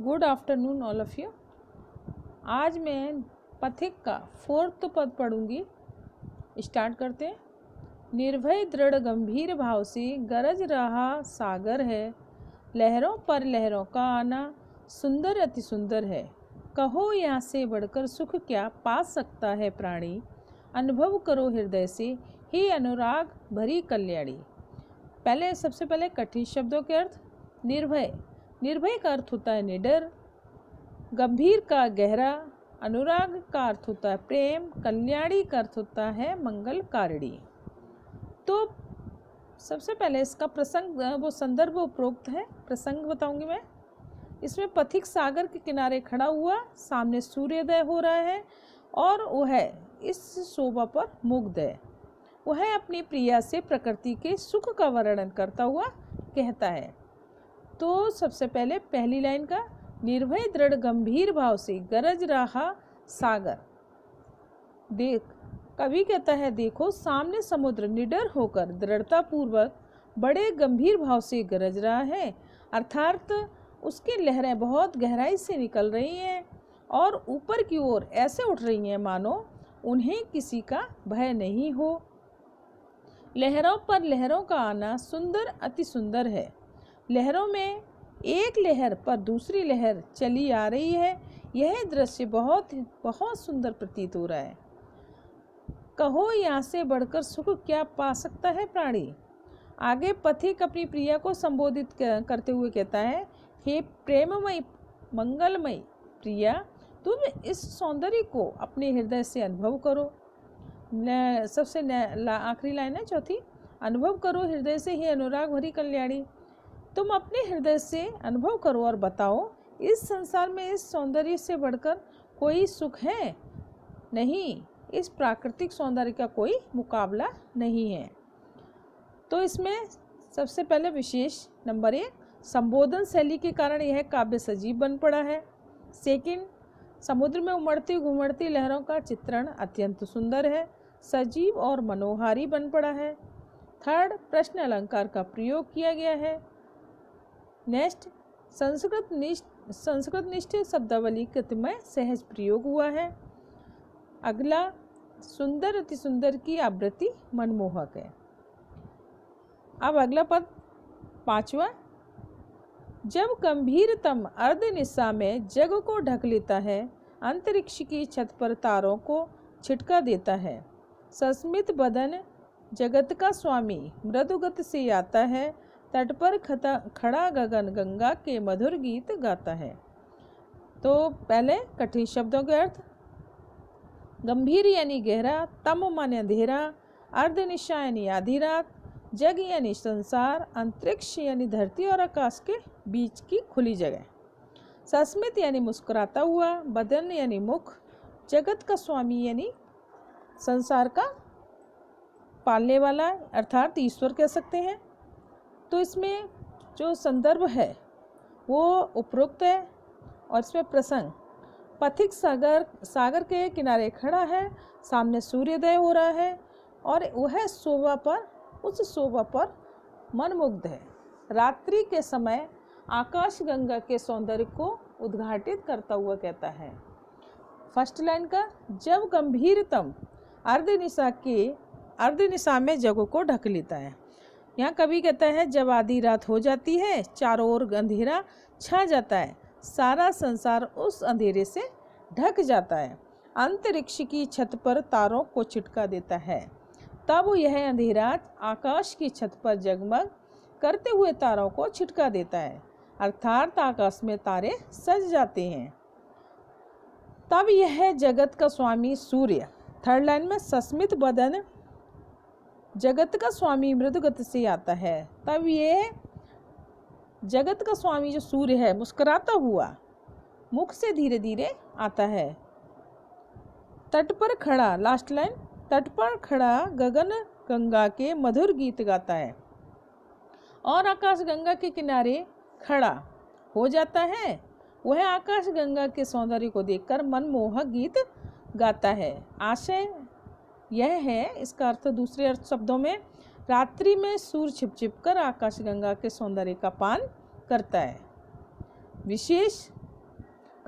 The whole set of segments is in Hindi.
Good afternoon all of you. आज मैं पथिक का 4th पद पढ़ूंगी। स्टार्ट करते हैं। निर्भय दृढ़ गंभीर भाव से गरज रहा सागर है, लहरों पर लहरों का आना सुंदर अति सुंदर है। कहो यहाँ से बढ़कर सुख क्या पा सकता है प्राणी, अनुभव करो हृदय से हे अनुराग भरी कल्याणी। सबसे पहले कठिन शब्दों के अर्थ। निर्भय, निर्भय का अर्थ होता है निडर, गंभीर का गहरा, अनुराग का अर्थ होता है प्रेम, कल्याणी का अर्थ होता है मंगलकारिणी। तो सबसे पहले इसका प्रसंग वो संदर्भ उपरोक्त है, प्रसंग बताऊंगी मैं। इसमें पथिक सागर के किनारे खड़ा हुआ, सामने सूर्योदय हो रहा है और वह इस शोभा पर मुग्ध है। वह अपनी प्रिया से प्रकृति के सुख का वर्णन करता हुआ कहता है। तो सबसे पहले पहली लाइन का, निर्भय दृढ़ गंभीर भाव से गरज रहा सागर। देख, कवि कहता है देखो सामने समुद्र निडर होकर दृढ़ता पूर्वक बड़े गंभीर भाव से गरज रहा है, अर्थात उसकी लहरें बहुत गहराई से निकल रही हैं और ऊपर की ओर ऐसे उठ रही हैं मानो उन्हें किसी का भय नहीं हो। लहरों पर लहरों का आना सुंदर अति सुंदर है। लहरों में एक लहर पर दूसरी लहर चली आ रही है। यह दृश्य बहुत बहुत सुंदर प्रतीत हो रहा है। कहो यहाँ से बढ़कर सुख क्या पा सकता है प्राणी। आगे पथिक अपनी प्रिया को संबोधित करते हुए कहता है, हे प्रेममयी मंगलमयी प्रिया, तुम इस सौंदर्य को अपने हृदय से अनुभव करो। सबसे आखिरी लाइन है चौथी, अनुभव करो हृदय से ही अनुराग भरी कल्याणी। तुम अपने हृदय से अनुभव करो और बताओ, इस संसार में इस सौंदर्य से बढ़कर कोई सुख है? नहीं, इस प्राकृतिक सौंदर्य का कोई मुकाबला नहीं है। तो इसमें सबसे पहले विशेष नंबर 1, संबोधन शैली के कारण यह काव्य सजीव बन पड़ा है। सेकंड, समुद्र में उमड़ती घुमड़ती लहरों का चित्रण अत्यंत सुंदर है, सजीव और मनोहारी बन पड़ा है। थर्ड, प्रश्न अलंकार का प्रयोग किया गया है। नेक्स्ट, संस्कृत निष्ठ शब्दावली कृतमय सहज प्रयोग हुआ है। अगला, सुंदर अति सुंदर की आवृत्ति मनमोहक है। अब अगला पद 5वां, जब गंभीरतम अर्धनिशा में जग को ढक लेता है, अंतरिक्ष की छत पर तारों को छिटका देता है, सस्मित बदन जगत का स्वामी मृदुगत से आता है, तट पर खड़ा गगन गंगा के मधुर गीत गाता है। तो पहले कठिन शब्दों के अर्थ। गंभीर यानी गहरा, तम माने अंधेरा, अर्धनिशा यानी आधी रात, जग यानी संसार, अंतरिक्ष यानी धरती और आकाश के बीच की खुली जगह, सस्मित यानी मुस्कुराता हुआ, बदन यानी मुख, जगत का स्वामी यानी संसार का पालने वाला अर्थात ईश्वर कह सकते हैं। तो इसमें जो संदर्भ है वो उपरोक्त है और इसमें प्रसंग, पथिक सागर के किनारे खड़ा है, सामने सूर्योदय हो रहा है और वह उस शोभा पर मनमुग्ध है। रात्रि के समय आकाश गंगा के सौंदर्य को उद्घाटित करता हुआ कहता है। फर्स्ट लाइन का, जब गंभीरतम अर्धनिशा में जगों को ढक लेता है। यहाँ कवि कहता है जब आधी रात हो जाती है, चारों ओर अंधेरा छा जाता है, सारा संसार उस अंधेरे से ढक जाता है, अंतरिक्ष की छत पर तारों को छिटका देता है, तब यह अंधेरा आकाश की छत पर जगमग करते हुए तारों को छिटका देता है, अर्थात आकाश में तारे सज जाते हैं। तब यह जगत का स्वामी सूर्य, थर्ड लाइन में, सस्मित बदन जगत का स्वामी मृदुगत से आता है। तब ये जगत का स्वामी जो सूर्य है मुस्कुराता हुआ मुख से धीरे धीरे आता है। तट पर खड़ा, लास्ट लाइन, तट पर खड़ा गगन गंगा के मधुर गीत गाता है और आकाश गंगा के किनारे खड़ा हो जाता है। वह आकाश गंगा के सौंदर्य को देखकर मनमोहक गीत गाता है। आशय यह है, इसका अर्थ दूसरे अर्थ शब्दों में, रात्रि में सूर्य छिप छिप कर आकाश गंगा के सौंदर्य का पान करता है। विशेष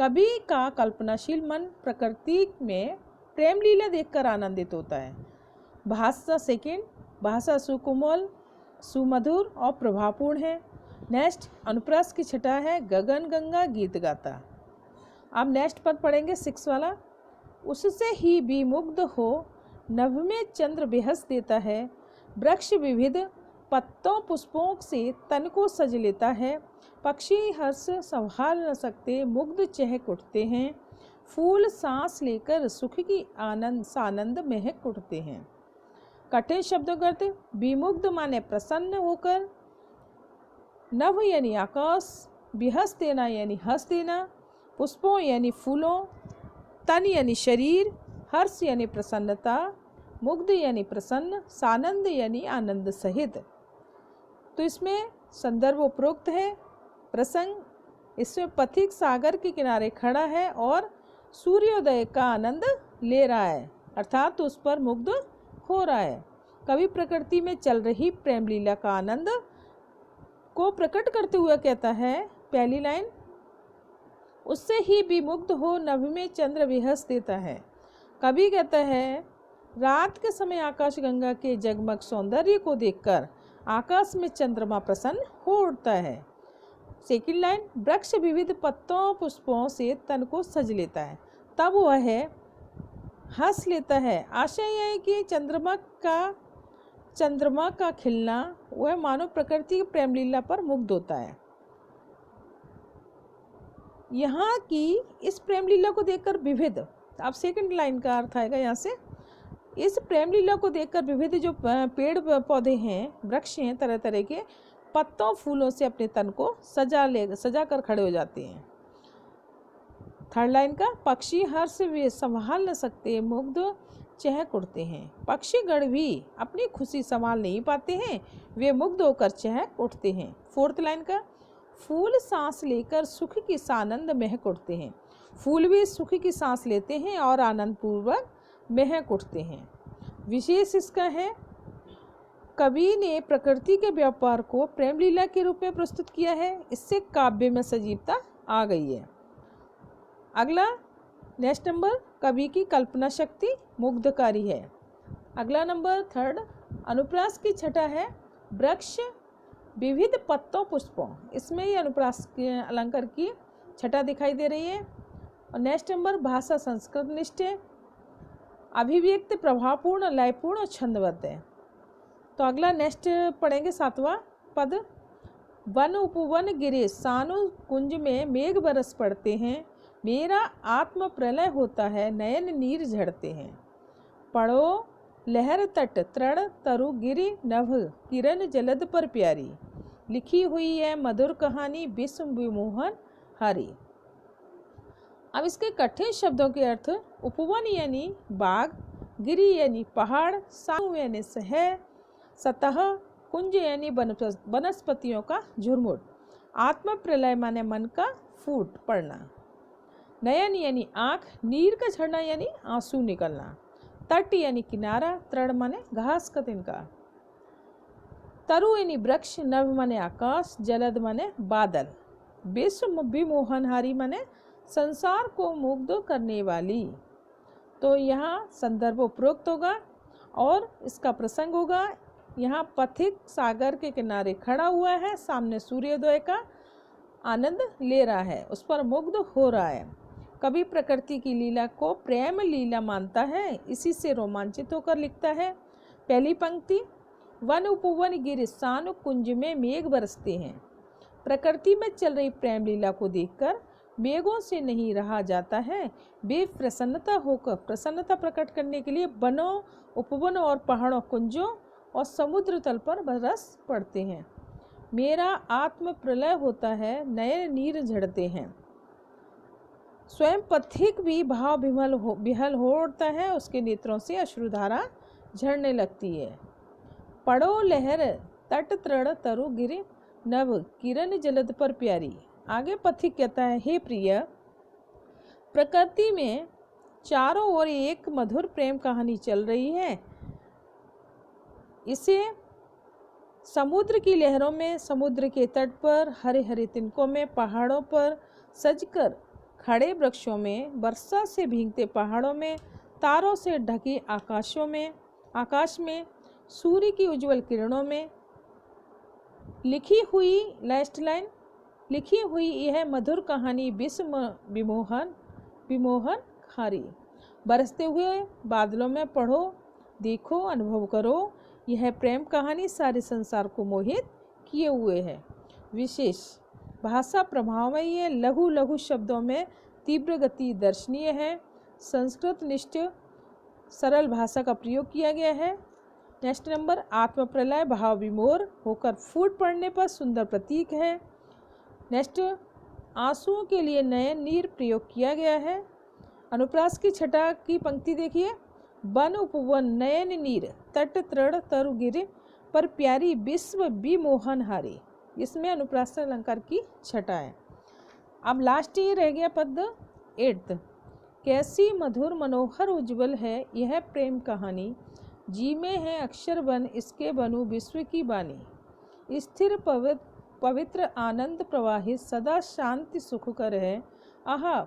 कवि का कल्पनाशील मन प्रकृति में प्रेम लीला देखकर आनंदित होता है। भाषा सेकंड, भाषा सुकोमल, सुमधुर और प्रभावपूर्ण है। नेक्स्ट अनुप्रास की छटा है, गगन गंगा गीत गाता। अब नेक्स्ट पद पढ़ेंगे 6 वाला। उससे ही विमुग्ध हो नभ में चंद्र बेहस देता है, वृक्ष विविध पत्तों पुष्पों से तन को सज लेता है, पक्षी हर्ष संभाल न सकते मुग्ध चहक उठते हैं, फूल सांस लेकर सुख की सानंद महक उठते हैं। कठिन शब्दों का अर्थ, विमुग्ध माने प्रसन्न होकर, नभ यानी आकाश, बिहस देना यानी हंस देना, पुष्पों यानी फूलों, तन यानी शरीर, हर्ष यानी प्रसन्नता, मुग्ध यानी प्रसन्न, सानंद यानी आनंद सहित। तो इसमें संदर्भ उपरोक्त है। प्रसंग, इसमें पथिक सागर के किनारे खड़ा है और सूर्योदय का आनंद ले रहा है, अर्थात उस पर मुग्ध हो रहा है। कवि प्रकृति में चल रही प्रेम लीला का आनंद को प्रकट करते हुए कहता है, पहली लाइन, उससे ही विमुग्ध हो नभ में चंद्र विहस देता है। कवि कहता है, रात के समय आकाश गंगा के जगमग सौंदर्य को देखकर आकाश में चंद्रमा प्रसन्न हो उठता है। सेकंड लाइन, वृक्ष विविध पत्तों पुष्पों से तन को सज लेता है, तब वह हंस लेता है। आशय यह है कि चंद्रमा का खिलना वह मानव प्रकृति की प्रेम लीला पर मुग्ध होता है। यहाँ की इस प्रेम लीला को देखकर विविध, अब सेकंड लाइन का अर्थ आएगा यहाँ से, इस प्रेम लीला को देखकर विविध जो पेड़ पौधे हैं, वृक्ष हैं, तरह तरह के पत्तों फूलों से अपने तन को सजा कर खड़े हो जाते हैं। थर्ड लाइन का, पक्षी हर्ष वे संभाल न सकते मुग्ध चहक उठते हैं। पक्षीगण भी अपनी खुशी संभाल नहीं पाते हैं, वे मुग्ध होकर चहक उठते हैं। फोर्थ लाइन का, फूल सांस लेकर सुख की सानंद महक उठते हैं। फूल भी सुख की सांस लेते हैं और आनंद पूर्वक महक उठते हैं। विशेष इसका है, कवि ने प्रकृति के व्यापार को प्रेम लीला के रूप में प्रस्तुत किया है, इससे काव्य में सजीवता आ गई है। अगला नेक्स्ट नंबर, कवि की कल्पना शक्ति मुग्धकारी है। अगला नंबर थर्ड, अनुप्रास की छटा है, वृक्ष विविध पत्तों पुष्पों, इसमें ही अनुप्रास के अलंकार की छटा दिखाई दे रही है। और नेक्स्ट नंबर, भाषा संस्कृत निष्ठ है, अभिव्यक्ति प्रभावपूर्ण, लयपूर्ण और छंदबद्ध है। तो अगला नेक्स्ट पढ़ेंगे 7वां पद, वन उपवन गिरे सानु कुंज में मेघ बरस पड़ते हैं, मेरा आत्म प्रलय होता है नयन नीर झड़ते हैं। पढ़ो, लहर तट तृण तरु गिरि नभ किरण जलद पर प्यारी, लिखी हुई है मधुर कहानी विश्व विमोहन हरि। अब इसके कठिन शब्दों के अर्थ, उपवन यानी बाग, गिरि यानी पहाड़, सानु यानी शहर, सतह, कुंज यानी वनस्पतियों का झुरमुट, आत्म प्रलय माने मन का फूट पड़ना, नयन यानी आँख, नीर का झरना यानी आंसू निकलना, तट यानी किनारा, तृण माने घास का तिनका, तरु यानी वृक्ष, नभ माने आकाश, जलद माने बादल, विश्व विमोहनहारी माने संसार को मुग्ध करने वाली। तो यहाँ संदर्भ उपरोक्त होगा और इसका प्रसंग होगा, यहाँ पथिक सागर के किनारे खड़ा हुआ है, सामने सूर्योदय का आनंद ले रहा है, उस पर मुग्ध हो रहा है। कवि प्रकृति की लीला को प्रेम लीला मानता है, इसी से रोमांचित होकर लिखता है। पहली पंक्ति, वन उपवन गिर सानु कुंज में मेघ बरसते हैं। प्रकृति में चल रही प्रेम लीला को देखकर मेघों से नहीं रहा जाता है, वे प्रसन्नता होकर प्रसन्नता प्रकट करने के लिए वनों, उपवनों और पहाड़ों, कुंजों और समुद्र तल पर बरस पड़ते हैं। मेरा आत्म प्रलय होता है, नए नीर झड़ते हैं। स्वयं पथिक भी भाव विहल हो उठता है, उसके नेत्रों से अश्रुधारा झड़ने लगती है। पढ़ो, लहर तट तृण तरु गिर नभ किरण जलद पर प्यारी। आगे पथिक कहता है, हे प्रिय, प्रकृति में चारों ओर एक मधुर प्रेम कहानी चल रही है। इसे समुद्र की लहरों में, समुद्र के तट पर, हरे हरे तिनकों में, पहाड़ों पर सजकर खड़े वृक्षों में, वर्षा से भीगते पहाड़ों में, तारों से ढके आकाश में, सूर्य की उज्जवल किरणों में लिखी हुई लास्ट लाइन, लिखी हुई यह मधुर कहानी विश्व विमोहन खारी। बरसते हुए बादलों में पढ़ो, देखो, अनुभव करो, यह प्रेम कहानी सारे संसार को मोहित किए हुए है। विशेष भाषा प्रभावमयी है, लघु लघु शब्दों में तीव्र गति दर्शनीय है, संस्कृत निष्ठ सरल भाषा का प्रयोग किया गया है। नेक्स्ट नंबर, आत्म प्रलय भाव विमोर होकर फूट पड़ने पर सुंदर प्रतीक है। नेक्स्ट, आंसुओं के लिए नयन नीर प्रयोग किया गया है। अनुप्रास की छठा की पंक्ति देखिए, वन उपवन नयन नीर तट तृण तरु गिर पर प्यारी विश्व विमोहन हारी। इसमें अनुप्रास अलंकार की छठा है। अब लास्ट ये रह गया पद 8th, कैसी मधुर मनोहर उज्जवल है यह प्रेम कहानी, जी में है अक्षर बन इसके बनू विश्व की बानी, स्थिर पवित्र आनंद प्रवाहित सदा शांति सुखकर है, आहा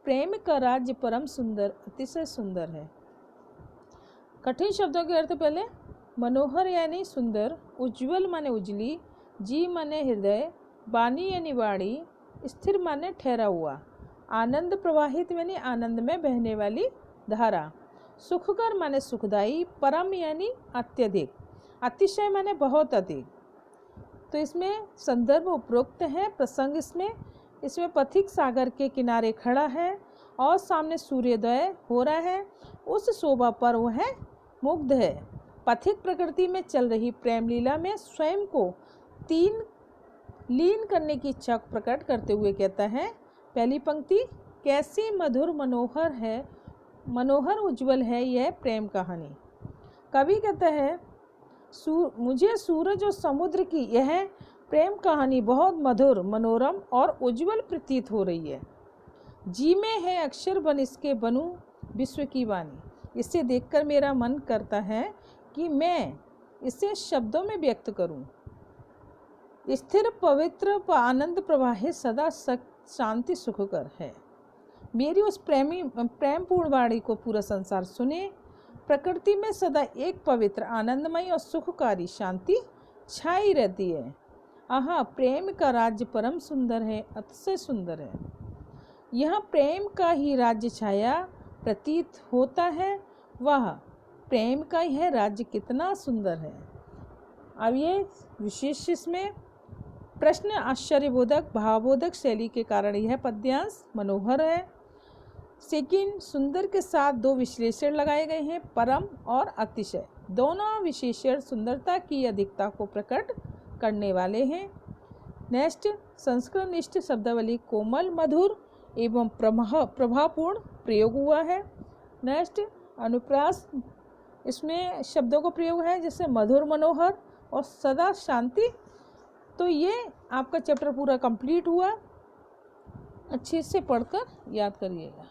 प्रेम का राज्य परम सुंदर अतिशय सुंदर है। कठिन शब्दों के अर्थ पहले, मनोहर यानी सुंदर, उज्जवल माने उजली, जी माने हृदय, बानी यानी वाणी, स्थिर माने ठहरा हुआ, आनंद प्रवाहित यानी आनंद में बहने वाली धारा, सुखकर माने सुखदाई, परम यानी अत्यधिक, अतिशय माने बहुत अधिक। तो इसमें संदर्भ उपरोक्त है, प्रसंग इसमें पथिक सागर के किनारे खड़ा है और सामने सूर्योदय हो रहा है, उस शोभा पर वह मुग्ध है। पथिक प्रकृति में चल रही प्रेम लीला में स्वयं को लीन करने की इच्छा प्रकट करते हुए कहता है, पहली पंक्ति, कैसी मधुर मनोहर उज्जवल है यह प्रेम कहानी। कवि कहता है, मुझे सूरज और समुद्र की यह प्रेम कहानी बहुत मधुर, मनोरम और उज्जवल प्रतीत हो रही है। जी में है अक्षर बन इसके बनूं विश्व की वाणी। इसे देखकर मेरा मन करता है कि मैं इसे शब्दों में व्यक्त करूं। स्थिर पवित्र आनंद प्रवाहित सदा शांति सुखकर है। मेरी उस प्रेमपूर्ण वाणी को पूरा संसार सुने। प्रकृति में सदा एक पवित्र आनंदमय और सुखकारी शांति छाई रहती है। आहा प्रेम का राज्य परम सुंदर है, अतिशय सुंदर है। यह प्रेम का ही राज्य छाया प्रतीत होता है, वह प्रेम का यह राज्य कितना सुंदर है। अब ये विशेष इसमें प्रश्न आश्चर्यबोधक भावबोधक शैली के कारण यह पद्यांश मनोहर है। सेकंड, सुंदर के साथ दो विशेषण लगाए गए हैं, परम और अतिशय। दोनों विशेषण सुंदरता की अधिकता को प्रकट करने वाले हैं। नेक्स्ट, संस्कृत निष्ठ शब्दावली कोमल, मधुर एवं प्रभावपूर्ण प्रयोग हुआ है। नेक्स्ट, अनुप्रास इसमें शब्दों का प्रयोग है जैसे मधुर, मनोहर और सदा शांति। तो ये आपका चैप्टर पूरा कंप्लीट हुआ। अच्छे से पढ़कर याद करिएगा।